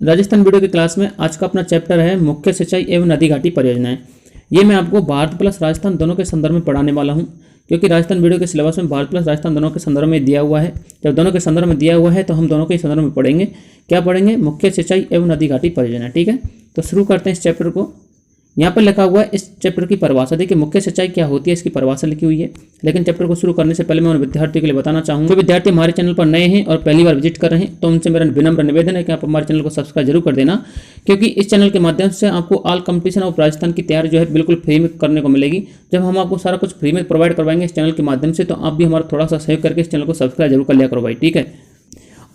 Rajasthan video की class में आज का अपना चैप्टर है मुख्य सिंचाई एवं नदी घाटी परियोजनाएं। ये मैं आपको भारत प्लस राजस्थान दोनों के संदर्भ में पढ़ाने वाला हूं, क्योंकि राजस्थान वीडियो के सिलेबस में भारत प्लस राजस्थान दोनों के संदर्भ में दिया हुआ है। जब दोनों के संदर्भ में दिया हुआ है तो हम दोनों के संदर्भ में पढ़ेंगे। क्या पढ़ेंगे? मुख्य सिंचाई एवं नदी घाटी परियोजना। ठीक है, तो शुरू करते हैं इस चैप्टर को। यहाँ पर लिखा हुआ है इस चैप्टर की परिभाषा। देखिए, मुख्य सिंचाई क्या होती है इसकी परिभाषा लिखी हुई है। लेकिन चैप्टर को शुरू करने से पहले मैं उन विद्यार्थियों के लिए बताना चाहूँगा, जो विद्यार्थी हमारे चैनल पर नए हैं और पहली बार विजिट कर रहे हैं, तो उनसे मेरा विनम्र निवेदन है कि आप हमारे चैनल को सब्सक्राइब जरूर कर देना, क्योंकि इस चैनल के माध्यम से आपको ऑल कंपटीशन ऑफ राजस्थान की तैयारी जो है बिल्कुल फ्री में करने को मिलेगी। जब हम आपको सारा कुछ फ्री में प्रोवाइड करवाएंगे इस चैनल के माध्यम से, तो आप भी हमारा थोड़ा सा सहयोग करके इस चैनल को सब्सक्राइब जरूर कर लिया करो भाई। ठीक है,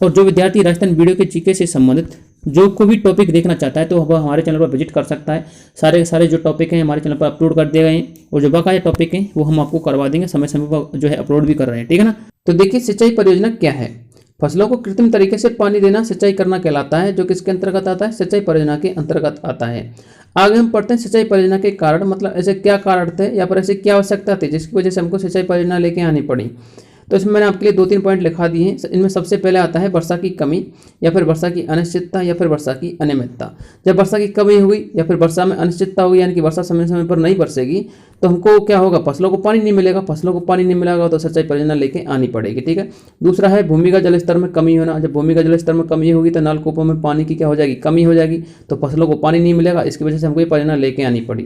और जो विद्यार्थी राजस्थान वीडियो के जीके से संबंधित जो कोई भी टॉपिक देखना चाहता है तो वह हमारे चैनल पर विजिट कर सकता है। सारे जो टॉपिक हैं हमारे चैनल पर अपलोड कर दिए गए हैं, और जो बकाया टॉपिक हैं वो हम आपको करवा देंगे, समय समय पर जो है अपलोड भी कर रहे हैं। ठीक है ना। तो देखिए, सिंचाई परियोजना क्या है। फसलों को कृत्रिम तरीके से पानी देना सिंचाई करना कहलाता है, जो किसके अंतर्गत आता है? सिंचाई परियोजना के अंतर्गत आता है। आगे हम पढ़ते हैं सिंचाई परियोजना के कारण, मतलब ऐसे क्या कारण थे या फिर ऐसे क्या आवश्यकता थी जिसकी वजह से हमको सिंचाई परियोजना लेके आनी पड़ी। तो इसमें मैंने आपके लिए 2-3 पॉइंट लिखा दिए हैं। इनमें सबसे पहले आता है वर्षा की कमी, या फिर वर्षा की अनिश्चितता, या फिर वर्षा की अनियमितता। जब वर्षा की कमी हुई या फिर वर्षा में अनिश्चितता हुई, यानी कि वर्षा समय समय पर नहीं बरसेगी, तो हमको क्या होगा? फसलों को पानी नहीं मिलेगा। फसलों को पानी नहीं मिलेगा तो सिंचाई परियोजना लेके आनी पड़ेगी। ठीक है। दूसरा है भूमिगत जल स्तर में कमी होना। जब भूमिगत जल स्तर में कमी होगी तो नलकूपों में पानी की क्या हो जाएगी? कमी हो जाएगी, तो फसलों को पानी नहीं मिलेगा। इसकी वजह से हमको ये परियोजना लेके आनी पड़ी।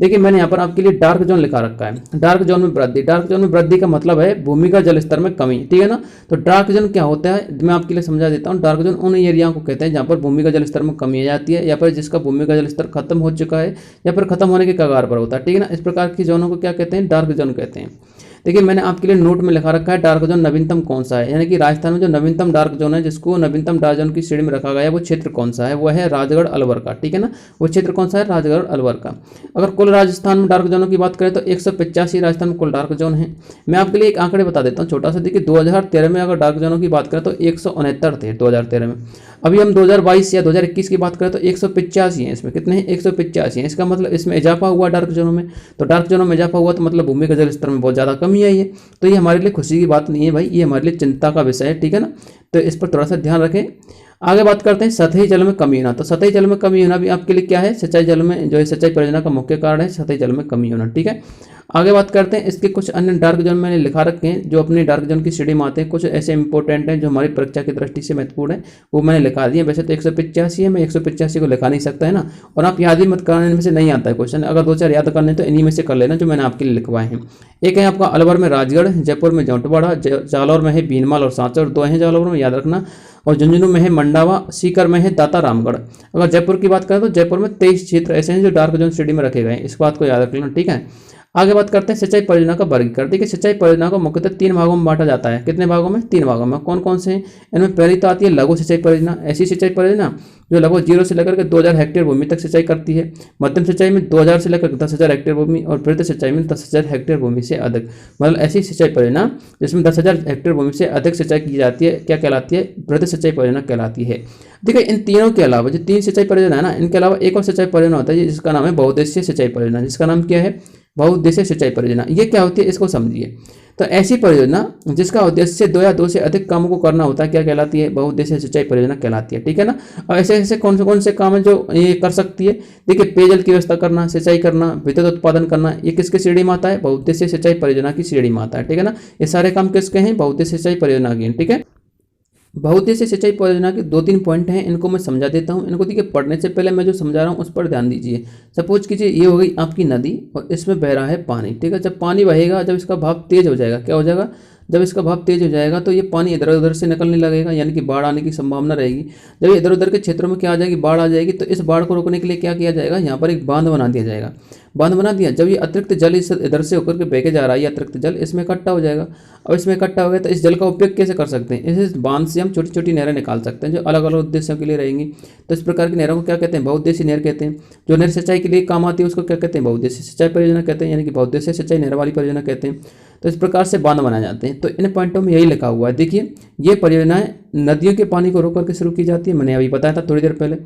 देखिए, मैंने यहाँ पर आपके लिए डार्क जोन लिखा रखा है। डार्क जोन में वृद्धि। डार्क जोन में वृद्धि का मतलब है भूमिगत जल स्तर में कमी। ठीक है ना। तो डार्क जोन क्या होता है मैं आपके लिए समझा देता हूँ। डार्क जोन उन एरिया को कहते हैं जहाँ पर भूमिगत जल स्तर में कमी आ जाती है, या फिर जिसका भूमिगत जल स्तर खत्म हो चुका है या फिर खत्म होने के कगार पर होता है। ठीक है ना। इस प्रकार की जोनों को क्या कहते हैं? डार्क जोन कहते हैं। देखिए, मैंने आपके लिए नोट में लिखा रखा है डार्क जोन नवीनतम कौन सा है, यानी कि राजस्थान में जो नवीनतम डार्क जोन है, जिसको नवीनतम डार्क जोन की श्रेणी में रखा गया है, वो क्षेत्र कौन सा है? वो है राजगढ़ अलवर का। ठीक है ना। वो क्षेत्र कौन सा है? राजगढ़ अलवर का। अगर कुल राजस्थान में डार्क जोनों की बात करें तो 185 राजस्थान में कुल डार्क जोन है। मैं आपके लिए एक आंकड़े बता देता हूँ छोटा सा। देखिए, 2013 में अगर डार्क जोनों की बात करें तो 169 थे 2013 में। अभी हम 2022 या 2021 की बात करें तो 185 हैं। इसमें कितने हैं? 185 हैं। इसका मतलब इसमें इजाफा हुआ डार्क जोनों में। तो डार्क जोनों में इजाफा हुआ तो मतलब भूमि के जल स्तर में बहुत ज़्यादा कमी आई है। तो ये हमारे लिए खुशी की बात नहीं है भाई, ये हमारे लिए चिंता का विषय है। ठीक है ना। तो इस पर थोड़ा सा ध्यान रखें। आगे बात करते हैं सतही जल में कमी होना। तो सतही जल में कमी होना भी आपके लिए क्या है? सिंचाई जल में जो है सिंचाई परियोजना का मुख्य कारण है सतही जल में कमी होना। ठीक है। आगे बात करते हैं इसके कुछ अन्य डार्क जोन मैंने लिखा रखे हैं, जो अपने डार्क जोन की श्रेणी में आते हैं। कुछ ऐसे इंपॉर्टेंट हैं जो हमारी परीक्षा की दृष्टि से महत्वपूर्ण है, वो मैंने लिखा दिया। वैसे तो 185 है, मैं 185 को लिखा नहीं सकता है ना, और आप याद ही मत करने में से नहीं आता है क्वेश्चन। अगर 2-4 याद करने तो इन्हीं में से कर लेना जो मैंने आपके लिए लिखवाए हैं। एक है आपका अलवर में राजगढ़, जयपुर में जौंटवाड़ा, जालौर में है बीनमाल और सांचौर, 2 हैं जालौर में, याद रखना। और झुंझुनू में है मंडावा, सीकर में है दाता रामगढ़। अगर जयपुर की बात करें तो जयपुर में 23 क्षेत्र ऐसे हैं जो डार्क जोन श्रेणी में रखे गए हैं। इस बात को याद रख लेना। ठीक है। आगे बात करते हैं सिंचाई परियोजना का वर्गीकरण। देखिए, सिंचाई परियोजना को मुख्यतः 3 भागों में बांटा जाता है। कितने भागों में? 3 भागों में। कौन कौन से हैं? इनमें पहली तो आती है लघु सिंचाई परियोजना। ऐसी सिंचाई परियोजना जो लगभग 0 से लेकर के 2000 हेक्टेयर भूमि तक सिंचाई करती है। मध्यम सिंचाई में 2000 से लेकर 10,000 हेक्टेयर भूमि, और वृहद सिंचाई में 10,000 हेक्टेयर भूमि से अधिक। मतलब ऐसी सिंचाई परियोजना जिसमें 10,000 हेक्टेयर भूमि से अधिक सिंचाई की जाती है क्या कहलाती है? वृहद सिंचाई परियोजना कहलाती है। देखिए, इन तीनों के अलावा जो 3 सिंचाई परियोजना है ना, इनके अलावा एक और सिंचाई परियोजना होता है जिसका नाम है बहुउद्देशीय सिंचाई परियोजना। जिसका नाम क्या है? बहुउद्देशीय सिंचाई परियोजना। ये क्या होती है इसको समझिए। तो ऐसी परियोजना जिसका उद्देश्य 2 या 2 से अधिक कामों को करना होता है क्या कहलाती है? बहुउद्देशीय सिंचाई परियोजना कहलाती है। ठीक है ना। और ऐसे ऐसे कौन से काम है जो ये कर सकती है? देखिए, पेयजल की व्यवस्था करना, सिंचाई करना, विद्युत उत्पादन करना, ये किसके श्रेणी में आता है? बहुउद्देशीय सिंचाई परियोजना की श्रेणी में आता है। ठीक है ना। ये सारे काम किसके हैं? बहुउद्देशीय सिंचाई परियोजना के। ठीक है। बहुउद्देशीय सिंचाई परियोजना के 2-3 पॉइंट हैं, इनको मैं समझा देता हूँ। इनको देखिए, पढ़ने से पहले मैं जो समझा रहा हूँ उस पर ध्यान दीजिए। सपोज कीजिए ये हो गई आपकी नदी और इसमें बह रहा है पानी। ठीक है। जब पानी बहेगा, जब इसका भाव तेज हो जाएगा, क्या हो जाएगा? जब इसका भाव तेज हो जाएगा तो ये पानी इधर उधर से निकलने लगेगा, यानी कि बाढ़ आने की संभावना रहेगी। जब इधर उधर के क्षेत्रों में क्या आ जाएगी? बाढ़ आ जाएगी। तो इस बाढ़ को रोकने के लिए क्या किया जाएगा? यहाँ पर एक बांध बना दिया जाएगा। बांध बना दिया, जब ये अतिरिक्त जल इस इधर से होकर के बह के जा रहा है, ये अतिरिक्त जल इसमें इकट्ठा हो जाएगा। और इसमें इकट्ठा हो गया तो इस जल का उपयोग कैसे कर सकते हैं? इस बांध से हम छोटी छोटी नहरें निकाल सकते हैं जो अलग अलग उद्देश्यों के लिए रहेंगी। तो इस प्रकार की नहरों को क्या कहते हैं? बहुउद्देशीय नहर कहते हैं। जो नहर सिंचाई के लिए काम आती है उसको क्या कहते हैं? बहुउद्देशीय सिंचाई परियोजना कहते हैं, यानी कि बहुउद्देशीय सिंचाई नहर वाली परियोजना कहते हैं। तो इस प्रकार से बांध बनाए जाते हैं। तो इन पॉइंटों में यही लिखा हुआ है। देखिए, ये परियोजनाएं नदियों के पानी को रोक करके शुरू की जाती है, मैंने अभी बताया था थोड़ी देर पहले।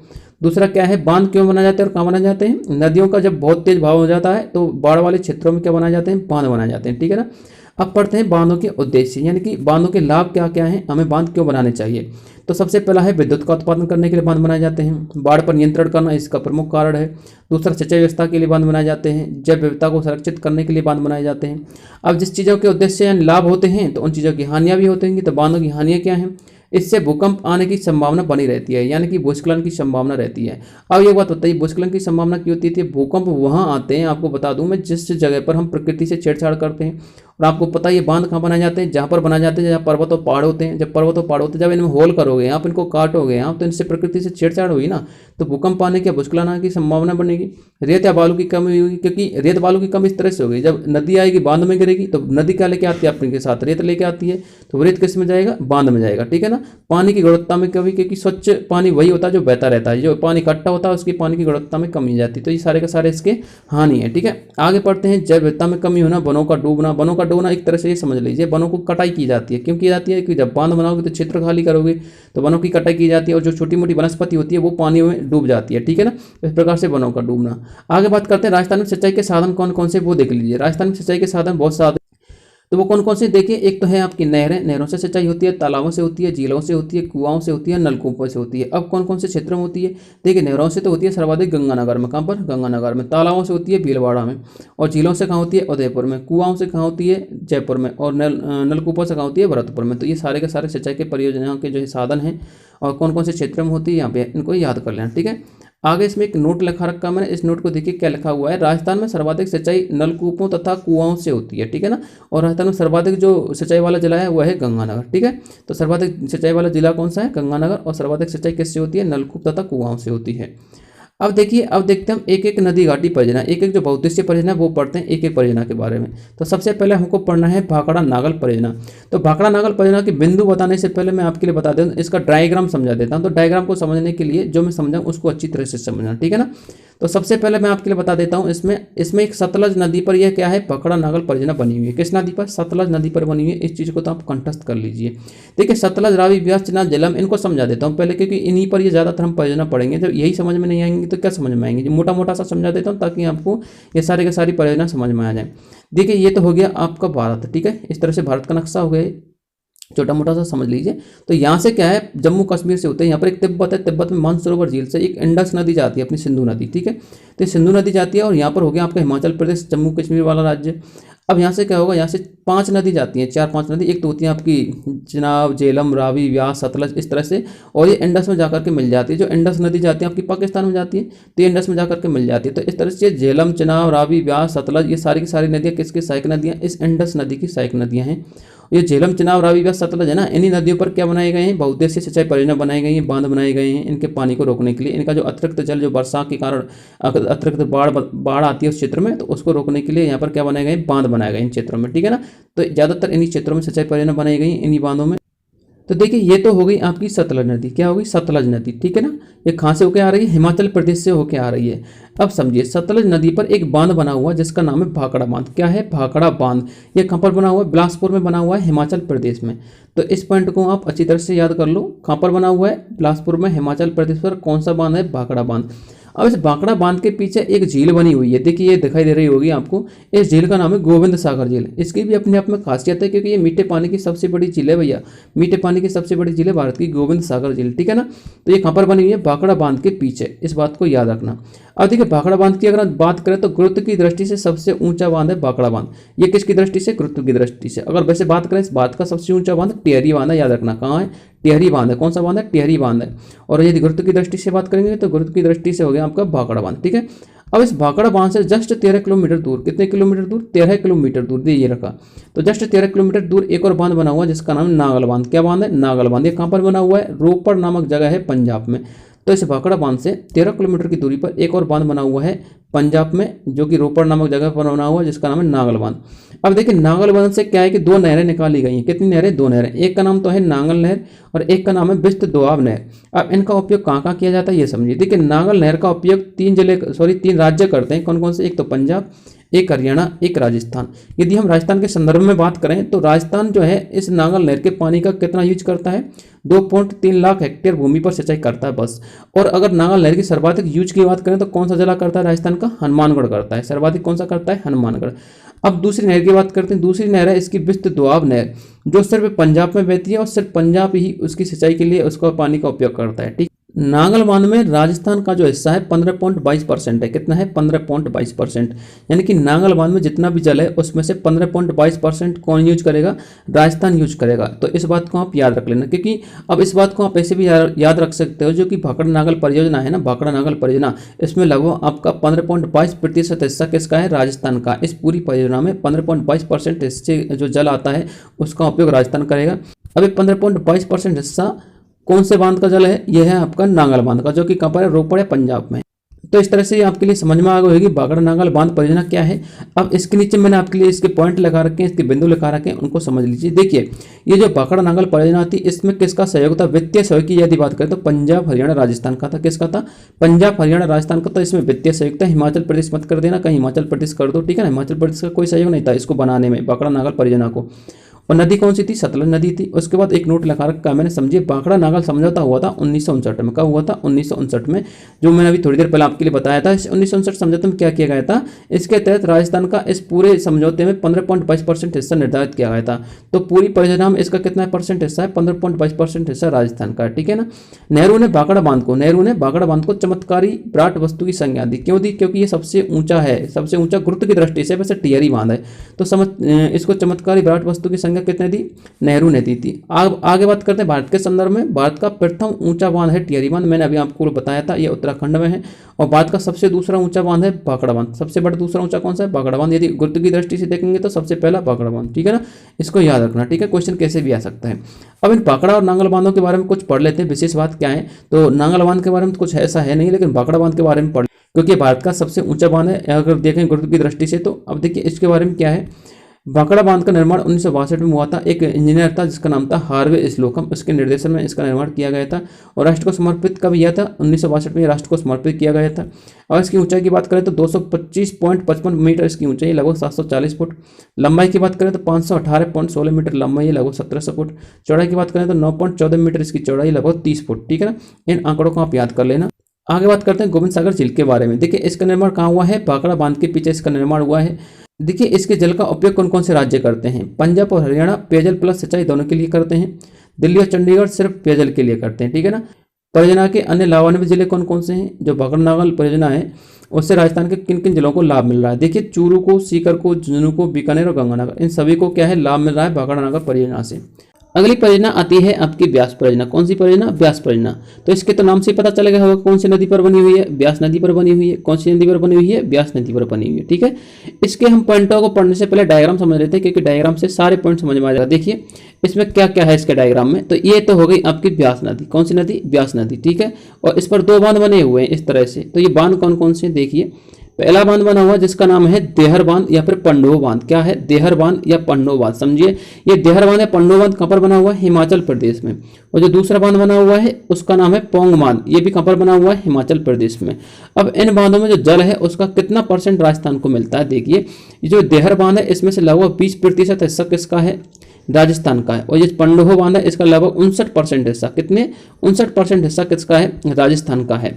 दूसरा क्या है? बांध क्यों बनाए जाते हैं और कहाँ बनाए जाते हैं? नदियों का जब बहुत तेज बहाव हो जाता है तो बाढ़ वाले क्षेत्रों में क्या बनाए जाते हैं? बांध बनाए जाते हैं। ठीक है ना। अब पढ़ते हैं बांधों के उद्देश्य, यानी कि बांधों के लाभ क्या क्या हैं, हमें बांध क्यों बनाने चाहिए। तो सबसे पहला है विद्युत का उत्पादन करने के लिए बांध बनाए जाते हैं, बाढ़ पर नियंत्रण करना इसका प्रमुख कारण है। दूसरा, सिंचाई व्यवस्था के लिए बांध बनाए जाते हैं, जैव विविधता को संरक्षित करने के लिए बांध बनाए जाते हैं। अब जिस चीज़ों के उद्देश्य यानी लाभ होते हैं तो उन चीज़ों की हानियाँ भी होती हैं। तो बांधों की हानियाँ क्या हैं, इससे भूकंप आने की संभावना बनी रहती है, यानी कि भूस्खलन की संभावना रहती है। अब ये बात बताइए भूस्खलन की संभावना क्यों होती है। भूकंप वहाँ आते हैं, आपको बता दूं मैं, जिस जगह पर हम प्रकृति से छेड़छाड़ करते हैं। और आपको पता है ये बांध कहाँ बनाए जाते हैं, जहाँ पर बनाए जाते हैं जहाँ पर्वत और पहाड़ होते हैं। जब पर्वत और पहाड़ होते हैं, जब इनमें होल करोगे, आप इनको काटोगे आप, तो इनसे प्रकृति से छेड़छाड़ होगी ना, तो भूकंप आने की, भूस्खलन आने की संभावना बनेगी। रेत या बालू की कमी होगी, क्योंकि रेत बालू की कमी इस तरह से होगी, जब नदी आएगी बांध में गिरेगी तो नदी क्या लेके आती है, अपने साथ रेत लेके आती है, तो रेत किस में जाएगा, बांध में जाएगा। ठीक है ना। पानी की गुणवत्ता में कमी, क्योंकि स्वच्छ पानी वही होता है जो बहता रहता है, जो पानी इकट्ठा होता है उसकी पानी की गुणवत्ता में कमी जाती है। तो ये सारे के सारे इसके हानि है। ठीक है, आगे पढ़ते हैं। जैव विविधता में कमी होना, वनों का डूबना। वनों का डूबना एक तरह से ये समझ लीजिए, वनों को कटाई की जाती है। क्यों की जाती है कि जब बांध बनाओगे तो क्षेत्र खाली करोगे तो वनों की कटाई की जाती है, और जो छोटी मोटी वनस्पति होती है वो पानी में डूब जाती है। ठीक है ना, इस प्रकार से वनों का डूबना। आगे बात करते हैं राजस्थान में सिंचाई के साधन कौन कौन से, वो देख लीजिए। राजस्थान में सिंचाई के साधन बहुत सारे, तो वो कौन कौन से देखिए। एक तो है आपकी नहरें, नहरों से सिंचाई होती है, तालाबों से होती है, झीलों से होती है, कुआओं से होती है, नलकूपों से होती है। अब कौन कौन से क्षेत्रों में होती है, देखिए नहरों से तो होती है सर्वाधिक गंगानगर में। कहाँ पर, गंगानगर में। तालाबों से होती है भीलवाड़ा में, और झीलों से कहाँ होती है, उदयपुर में। कुआओं से कहाँ होती है, जयपुर में। और नलकूपों से कहाँ होती है, भरतपुर में। तो ये सारे के सारे सिंचाई के परियोजनाओं के जो साधन हैं और कौन कौन से क्षेत्रों में होती है, यहाँ पे इनको याद कर लेना। ठीक है, आगे इसमें एक नोट लिखा रखा मैंने, इस नोट को देखिए क्या लिखा हुआ है। राजस्थान में सर्वाधिक सिंचाई नलकूपों तथा कुआओं से होती है। ठीक है ना, और राजस्थान में सर्वाधिक जो सिंचाई वाला जिला है वह है गंगानगर। ठीक है, तो सर्वाधिक सिंचाई वाला जिला कौन सा है, गंगानगर। और सर्वाधिक सिंचाई किससे होती है, नलकूप तथा कुआओं से होती है। अब देखिए, अब देखते हैं हम एक एक नदी घाटी परियोजना, एक एक जो बहुउद्देशीय परियोजना है वो पढ़ते हैं एक एक परियोजना के बारे में। तो सबसे पहले हमको पढ़ना है भाखड़ा नागल परियोजना। तो भाखड़ा नागल परियोजना के बिंदु बताने से पहले मैं आपके लिए बता देता हूँ, इसका डायग्राम समझा देता हूँ। तो डायग्राम को समझने के लिए जो मैं समझाऊँ उसको अच्छी तरह से समझना। ठीक है ना। तो सबसे पहले मैं आपके लिए बता देता हूँ, इसमें एक सतलज नदी पर यह क्या है, भाखड़ा नागल परियोजना बनी हुई है। किस नदी पर, सतलज नदी पर बनी हुई है। इस चीज़ को तो आप कंठस्थ कर लीजिए। देखिए सतलज, रावी, ब्यास, चिनाब, झेलम, इनको समझा देता हूँ पहले, क्योंकि इन्हीं पर ये ज़्यादातर हम परियोजना पढ़ेंगे। जब यही समझ में नहीं आएंगे तो क्या समझ में आएंगे, मोटा मोटा सा समझा देता हूँ ताकि आपको ये सारे के सारी परियोजना समझ में आ जाए। देखिए ये तो हो गया आपका भारत। ठीक है, इस तरह से भारत का नक्शा हो गया, छोटा मोटा सा समझ लीजिए। तो यहाँ से क्या है, जम्मू कश्मीर से होते हैं, यहाँ पर एक तिब्बत है, तिब्बत में मानसरोवर झील से एक इंडस नदी जाती है, अपनी सिंधु नदी। ठीक है, तो सिंधु नदी जाती है, और यहाँ पर हो गया आपका हिमाचल प्रदेश, जम्मू कश्मीर वाला राज्य। अब यहाँ से क्या होगा, यहाँ से 5 नदी जाती हैं, 4-5 नदी। एक तो होती है आपकी चिनाब, झेलम, रावी, व्यास, सतलज, इस तरह से, और ये इंडस में जाकर के मिल जाती है। जो इंडस नदी जाती है आपकी पाकिस्तान में जाती है, तो ये इंडस में जाकर के मिल जाती है। तो इस तरह से झेलम, चिनाब, रावी, व्यास, सतलज, ये सारी की सारी नदियाँ किसकी सहायक नदियाँ, इस इंडस नदी की सहायक नदियाँ हैं। ये झेलम, चिनाब, रावी, व्यास, सतलज है ना, इन्हीं नदियों पर क्या बनाए गए हैं, बहुउद्देशीय सिंचाई परियोजना बनाई गई हैं, बांध बनाए गए हैं इनके पानी को रोकने के लिए। इनका जो अतिरिक्त जल, जो वर्षा के कारण अतिरिक्त बाढ़ आती है उस क्षेत्र में, तो उसको रोकने के लिए यहाँ पर क्या बनाए गए, बांध बनाए गए इन क्षेत्रों में। ठीक है ना, तो ज़्यादातर इन्हीं क्षेत्रों में सिंचाई परियोजना बनाई गई इन्हीं बांधों में। तो देखिए ये तो हो गई आपकी सतलज नदी। क्या होगी, सतलज नदी। ठीक है ना, ये कहाँ से होकर आ रही है, हिमाचल प्रदेश से होकर आ रही है। अब समझिए, सतलज नदी पर एक बांध बना हुआ जिसका नाम है भाखड़ा बांध। क्या है, भाखड़ा बांध। ये कहाँ पर बना हुआ है, बिलासपुर में बना हुआ है, हिमाचल प्रदेश में। तो इस पॉइंट को आप अच्छी तरह से याद कर लो, कहाँ पर बना हुआ है, बिलासपुर में, हिमाचल प्रदेश पर। कौन सा बांध है, भाखड़ा बांध। अब इस भाखड़ा बांध के पीछे एक झील बनी हुई है, देखिए ये दिखाई दे रही होगी आपको। इस झील का नाम है गोविंद सागर झील। इसकी भी अपने आप में खासियत है, क्योंकि ये मीठे पानी की सबसे बड़ी झील है भैया, मीठे पानी की सबसे बड़ी झील है भारत की गोविंद सागर झील। ठीक है ना, तो ये कहाँ पर बनी हुई है, भाखड़ा बांध के पीछे, इस बात को याद रखना। अब देखिए भाखड़ा बांध की अगर बात करें तो गुरुत्व की दृष्टि से सबसे ऊंचा बांध है भाखड़ा बांध। ये किसकी दृष्टि से, गुरुत्व की दृष्टि से। अगर वैसे बात करें इस बात का सबसे ऊंचा बांध टिहरी बांध है, याद रखना। कहाँ है, टिहरी बांध है। कौन सा बांध है, टिहरी बांध है। और यदि गुरुत्व की दृष्टि से बात करेंगे तो गुरुत्व की दृष्टि से हो गया आपका भाखड़ा बांध। ठीक है, अब इस भाखड़ा बांध से जस्ट 13 किलोमीटर दूर, कितने किलोमीटर दूर, 13 किलोमीटर दूर, ये रखा। तो जस्ट 13 किलोमीटर दूर एक और बांध बना हुआ है जिसका नाम है नागल बांध। क्या बांध है, नागल बांध। ये कहाँ पर बना हुआ है, रोपड़ नामक जगह है पंजाब में। तो इस भाखड़ा बांध से 13 किलोमीटर की दूरी पर एक और बांध बना हुआ है पंजाब में, जो कि रोपड़ नामक जगह पर बना हुआ है, जिसका नाम है नागल बांध। अब देखिए नागल बांध से क्या है कि 2 नहरें निकाली गई हैं। कितनी नहरें, 2 नहरें। एक का नाम तो है नांगल नहर और एक का नाम है बिस्त दोआब नहर। अब इनका उपयोग कहाँ कहाँ किया जाता है ये समझिए। देखिए नांगल नहर का उपयोग 3 राज्य करते हैं। कौन कौन से, एक तो पंजाब, एक हरियाणा, एक राजस्थान। यदि हम राजस्थान के संदर्भ में बात करें तो राजस्थान जो है इस नांगल नहर के पानी का कितना यूज करता है, 2.3 लाख हेक्टेयर भूमि पर सिंचाई करता है बस। और अगर नांगल नहर की सर्वाधिक यूज की बात करें तो कौन सा जिला करता है राजस्थान का, हनुमानगढ़ करता है। सर्वाधिक कौन सा करता है, हनुमानगढ़। अब दूसरी नहर की बात करते हैं। दूसरी नहर है इसकी बिस्त दोआब नहर, जो सिर्फ पंजाब में बहती है और सिर्फ पंजाब ही उसकी सिंचाई के लिए उसका पानी का उपयोग करता है। ठीक, नांगल बांध में राजस्थान का जो हिस्सा है 15.22% है। कितना है, 15.22%। यानी कि नांगल बांध में जितना भी जल है उसमें से 15.22% कौन यूज करेगा, राजस्थान यूज करेगा। तो इस बात को आप याद रख लेना, क्योंकि अब इस बात को आप ऐसे भी याद रख सकते हो, जो कि भाखड़ा नांगल परियोजना है ना, भाखड़ा नांगल परियोजना, इसमें लगभग आपका 15.22% हिस्सा किसका है, राजस्थान का। इस पूरी परियोजना में 15.22% हिस्से जो जल आता है उसका उपयोग राजस्थान करेगा। अब 15.22% हिस्सा कौन से बांध का जल है, यह है आपका नांगल बांध का, जो कि कहाँ पर है, रोपड़ है, पंजाब में। तो इस तरह से आपके लिए समझ में आ गई होगी भाखड़ा नांगल बांध परियोजना क्या है। अब इसके नीचे मैंने आपके लिए इसके पॉइंट लगा रखे हैं, इसके बिंदु लगा रखे हैं, उनको समझ लीजिए। देखिए, ये जो भाखड़ा नांगल परियोजना थी इसमें किसका सहयोग था, वित्तीय सहयोग की यदि बात करें तो पंजाब हरियाणा राजस्थान का था। किसका था, पंजाब हरियाणा राजस्थान का। तो इसमें वित्तीय सहयोग था, हिमाचल प्रदेश मत कर देना, कहीं हिमाचल प्रदेश कर दो, ठीक है ना। हिमाचल प्रदेश का कोई सहयोग नहीं था इसको बनाने में, भाखड़ा नांगल परियोजना को। और नदी कौन सी थी, सतलज नदी थी। उसके बाद एक नोट लगा रखा मैंने, समझिए भाखड़ा नांगल समझौता हुआ था 1959 में। कब हुआ था, 1959 में, जो मैंने अभी थोड़ी देर पहले आपके लिए बताया था। इस 1959 समझौते में क्या किया गया था, इसके तहत राजस्थान का इस पूरे समझौते में 15.22% हिस्सा निर्धारित किया गया था। तो पूरी परियोजना में इसका कितना परसेंट हिस्सा है, 15.22% हिस्सा राजस्थान का, ठीक है ना। नेहरू ने भाखड़ा बांध को चमत्कारी विराट वस्तु की संज्ञा दी। क्यों दी, क्योंकि ये सबसे ऊंचा है, सबसे ऊंचा गुरुत्व की दृष्टि से, वैसे टिहरी बांध है, तो इसको चमत्कारी विराट वस्तु की संज्ञा कितने दी, नेहरू ने दी थी। आगे बात करते हैं भारत के संदर्भ में। भारत का प्रथम ऊंचा बांध है टिहरी बांध, मैंने अभी आपको बताया था, यह उत्तराखंड में है। और भारत का सबसे दूसरा ऊंचा बांध है भाखड़ा बांध। सबसे बड़ा दूसरा ऊंचा कौन सा है, भाखड़ा बांध। यदि गुरुत्व की दृष्टि से देखेंगे तो सबसे पहला भाखड़ा बांध, ठीक है ना। इसको याद रखना, ठीक है, क्वेश्चन कैसे भी आ सकता है। अब इन भाखड़ा और नांगल बांधों के बारे में कुछ पढ़ लेते हैं। विशेष बात क्या है, तो नांगल बांध के बारे में तो कुछ ऐसा है नहीं, लेकिन भाखड़ा बांध के बारे में पढ़, क्योंकि भारत का सबसे ऊंचा बांध है अगर देखें गुरुत्व की दृष्टि से। तो अब देखिए इसके बारे में क्या है। भाखड़ा बांध का निर्माण 1962 में हुआ था। एक इंजीनियर था जिसका नाम था हार्वे स्लोकम, उसके निर्देशन में इसका निर्माण किया गया था। और राष्ट्र को समर्पित कब किया था, 1962 में राष्ट्र को समर्पित किया गया था। और इसकी ऊंचाई की बात करें तो 225.55 मीटर इसकी ऊंचाई, लगभग 740 फुट। लंबाई की बात करें तो 518.16 मीटर लंबाई, लगभग 1700 फुट। चौड़ाई की बात करें तो 9.14 मीटर इसकी चौड़ाई, लगभग 30 फुट, ठीक है ना। इन आंकड़ों को आप याद कर लेना। आगे बात करते हैं गोविंद सागर झील के बारे में। देखिए इसका निर्माण कहाँ हुआ है, भाखड़ा बांध के पीछे इसका निर्माण हुआ है। देखिए इसके जल का उपयोग कौन कौन से राज्य करते हैं, पंजाब और हरियाणा पेयजल प्लस सिंचाई दोनों के लिए करते हैं। दिल्ली और चंडीगढ़ सिर्फ पेयजल के लिए करते हैं, ठीक है ना। परियोजना के अन्य लाभान्वित जिले कौन कौन से हैं, जो भाखड़ा नांगल परियोजना है उससे राजस्थान के किन किन जिलों को लाभ मिल रहा है। देखिए चूरू को, सीकर को, झुंझुनू को, बीकानेर और गंगानगर, इन सभी को क्या है, लाभ मिल रहा है भाखड़ा नांगल परियोजना से। अगली परियोजना आती है आपकी व्यास परियोजना। कौन सी परियोजना, व्यास परियोजना। तो इसके तो नाम से पता चलेगा होगा कौन सी नदी पर बनी हुई है, व्यास नदी पर बनी हुई है। कौन सी नदी पर बनी हुई है, व्यास नदी पर बनी हुई है, ठीक है। इसके हम पॉइंटों को पढ़ने से पहले डायग्राम समझ लेते हैं, क्योंकि डायग्राम से सारे पॉइंट समझ में आ जाएगा। देखिए इसमें क्या क्या है इसके डायग्राम में। तो ये तो हो गई आपकी व्यास नदी। कौन सी नदी, व्यास नदी, ठीक है। और इस पर दो बांध बने हुए हैं इस तरह से। तो ये बांध कौन कौन से, देखिए पहला बांध बना हुआ जिसका नाम है देहर बांध या फिर पंडोह बांध। क्या है, देहर बांध या पंडोह बांध, समझिए। ये देहर बांध या पंडोह बांध कहाँ पर बना हुआ है, हिमाचल प्रदेश में। और जो दूसरा बांध बना हुआ है उसका नाम है पौंग बांध, ये भी कहाँ पर बना हुआ है, हिमाचल प्रदेश में। अब इन बांधों में जो जल है उसका कितना परसेंट राजस्थान को मिलता है। देखिए ये जो देहर बांध है इसमें से लगभग 20% हिस्सा किसका है, राजस्थान का है। और ये पंडोह बांध है इसका लगभग 59% हिस्सा, कितने, 59% हिस्सा किसका है, राजस्थान का है।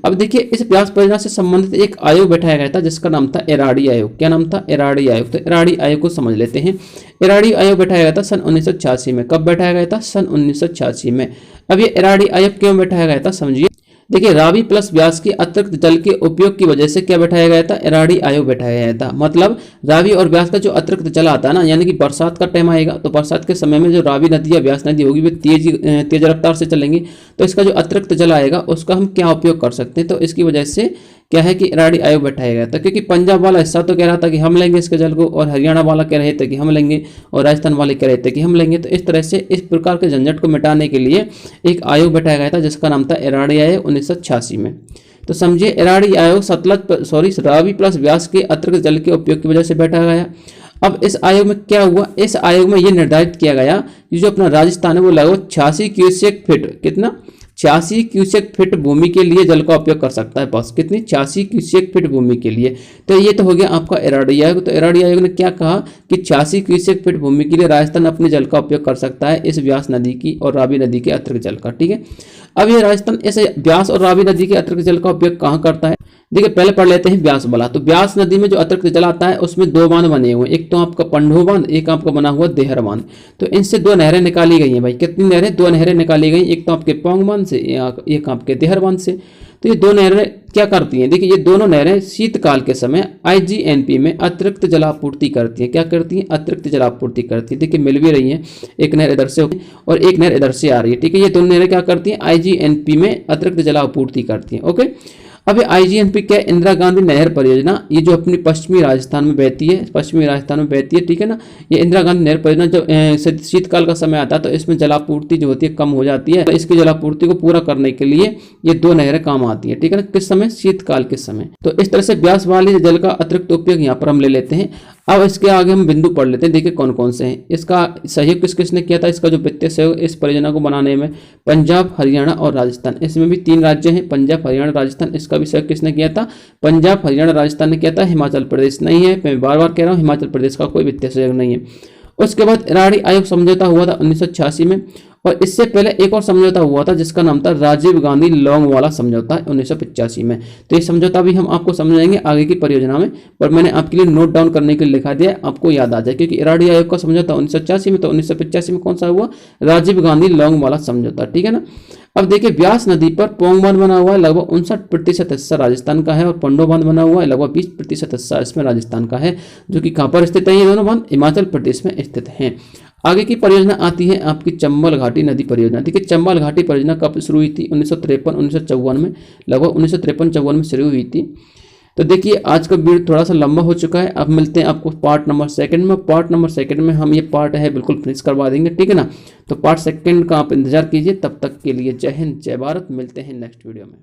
अब देखिए इस व्यास परियोजना से संबंधित एक आयोग बैठाया गया था जिसका नाम था एराडी आयोग। क्या नाम था, एराडी आयोग। तो एराडी आयोग को समझ लेते हैं। एराडी आयोग बैठाया गया था सन 1986 में। कब बैठाया गया था, सन 1986 में। अब ये एराडी आयोग क्यों बैठाया गया था, समझिए। देखिए रावी प्लस व्यास की अतिरिक्त जल के उपयोग की वजह से क्या बैठाया गया था, एराडी आयोग बैठाया गया था। मतलब रावी और व्यास का जो अतिरिक्त जल आता है ना, यानी कि बरसात का टाइम आएगा तो बरसात के समय में जो रावी नदी या व्यास नदी होगी वो तेज रफ्तार से चलेंगी, तो इसका जो अतिरिक्त जल आएगा उसका हम क्या उपयोग कर सकते हैं। तो इसकी वजह से क्या है कि एराडी आयोग बैठाया गया था। क्योंकि पंजाब वाला हिस्सा तो कह रहा था कि हम लेंगे इसके जल को, और हरियाणा वाला कह रहे थे कि हम लेंगे, और राजस्थान वाले कह रहे थे कि हम लेंगे। तो इस तरह से इस प्रकार के झंझट को मिटाने के लिए एक आयोग बैठाया गया था जिसका नाम था एराडी आयोग 1986 में। तो समझिए एराडी आयोग रावी प्लस व्यास के अतिरिक्त जल के उपयोग की वजह से बैठा गया। अब इस आयोग में क्या हुआ, इस आयोग में ये निर्धारित किया गया कि जो अपना राजस्थान है वो लगभग 86 क्यूसेक फीट, कितना 86 क्यूसेक फीट भूमि के लिए जल का उपयोग कर सकता है बस। कितनी? 86 क्यूसेक फीट भूमि के लिए। तो ये तो हो गया आपका एराडी आयोग। तो एराडी आयोग ने क्या कहा कि 86 क्यूसेक फीट भूमि के लिए राजस्थान अपने जल का उपयोग कर सकता है इस व्यास नदी की और रावी नदी के अतिरिक्त जल का। ठीक है, अब ये राजस्थान ऐसे व्यास और रावी नदी के अतिरिक्त जल का उपयोग कहाँ करता है? देखिए पहले पढ़ लेते हैं ब्यास वाला। तो ब्यास नदी में जो अतिरिक्त जल आता है उसमें 2 बांध बने हुए हैं, एक तो आपका पंडो बांध, एक आपका बना हुआ देहर बांध। तो इनसे 2 नहरें निकाली गई हैं भाई। कितनी नहरें? 2 नहरें निकाली गई, एक तो आपके पौंग बांध से, एक आपके देहर बांध से। तो ये 2 नहरें क्या करती हैं? देखिए ये दोनों नहरें शीतकाल के समय IGNP में अतिरिक्त जलापूर्ति करती हैं। क्या करती हैं? अतिरिक्त जलापूर्ति करती है। देखिए मिल भी रही है, एक नहर इधर से और एक नहर इधर से आ रही है। ठीक है, ये दोनों नहरें क्या करती हैं? IGNP में अतिरिक्त जलापूर्ति करती हैं। ओके, अब IGNP क्या है? इंदिरा गांधी नहर परियोजना, ये जो अपनी पश्चिमी राजस्थान में बहती है, पश्चिमी राजस्थान में बहती है। ठीक है ना, ये इंदिरा गांधी नहर परियोजना जब शीतकाल का समय आता है तो इसमें जलापूर्ति जो होती है कम हो जाती है। तो इसकी जलापूर्ति को पूरा करने के लिए ये 2 नहरें काम आती है। ठीक है ना, किस समय? शीतकाल के समय। तो इस तरह से ब्यास वाले जल का अतिरिक्त उपयोग यहाँ पर हम ले लेते हैं। अब इसके आगे हम बिंदु पढ़ लेते हैं। देखिए कौन कौन से हैं। इसका सहयोग किस किसने किया था? इसका जो वित्तीय सहयोग इस परियोजना को बनाने में पंजाब, हरियाणा और राजस्थान, इसमें भी 3 राज्य हैं, पंजाब, हरियाणा, राजस्थान। इसका भी सहयोग किसने किया था? पंजाब, हरियाणा, राजस्थान ने किया था। हिमाचल प्रदेश नहीं है, मैं बार बार कह रहा हूँ, हिमाचल प्रदेश का कोई वित्तीय सहयोग नहीं है। उसके बाद एराडी आयोग समझौता हुआ था 1986 में, और इससे पहले एक और समझौता हुआ था जिसका नाम था राजीव गांधी लोंगवाला समझौता 1985 में। तो ये समझौता भी हम आपको समझाएंगे आगे की परियोजना में, पर मैंने आपके लिए नोट डाउन करने के लिए लिखा दिया, आपको याद आ जाए, क्योंकि एराडी आयोग का समझौता 1986 में, तो 1985 में कौन सा हुआ? राजीव गांधी लोंगवाला समझौता। ठीक है ना। अब देखिए ब्यास नदी पर पोंग बांध बना हुआ है, लगभग 59% हिस्सा राजस्थान का है, और पंडो बांध बना हुआ है, लगभग 20% हिस्सा इसमें राजस्थान का है, जो कि कहाँ पर स्थित है? ये दोनों बांध हिमाचल प्रदेश में स्थित हैं। आगे की परियोजना आती है आपकी चंबल घाटी नदी परियोजना। देखिए चंबल घाटी परियोजना कब शुरू हुई थी? 1953-1954 में, लगभग 1953-54 में शुरू हुई थी। तो देखिए आज का वीडियो थोड़ा सा लंबा हो चुका है, अब मिलते हैं आपको पार्ट नंबर 2 में। पार्ट नंबर 2 में हम ये पार्ट है बिल्कुल फिनिश करवा देंगे। ठीक है ना, तो पार्ट 2 का आप इंतजार कीजिए। तब तक के लिए जय हिंद, जय भारत। मिलते हैं नेक्स्ट वीडियो में।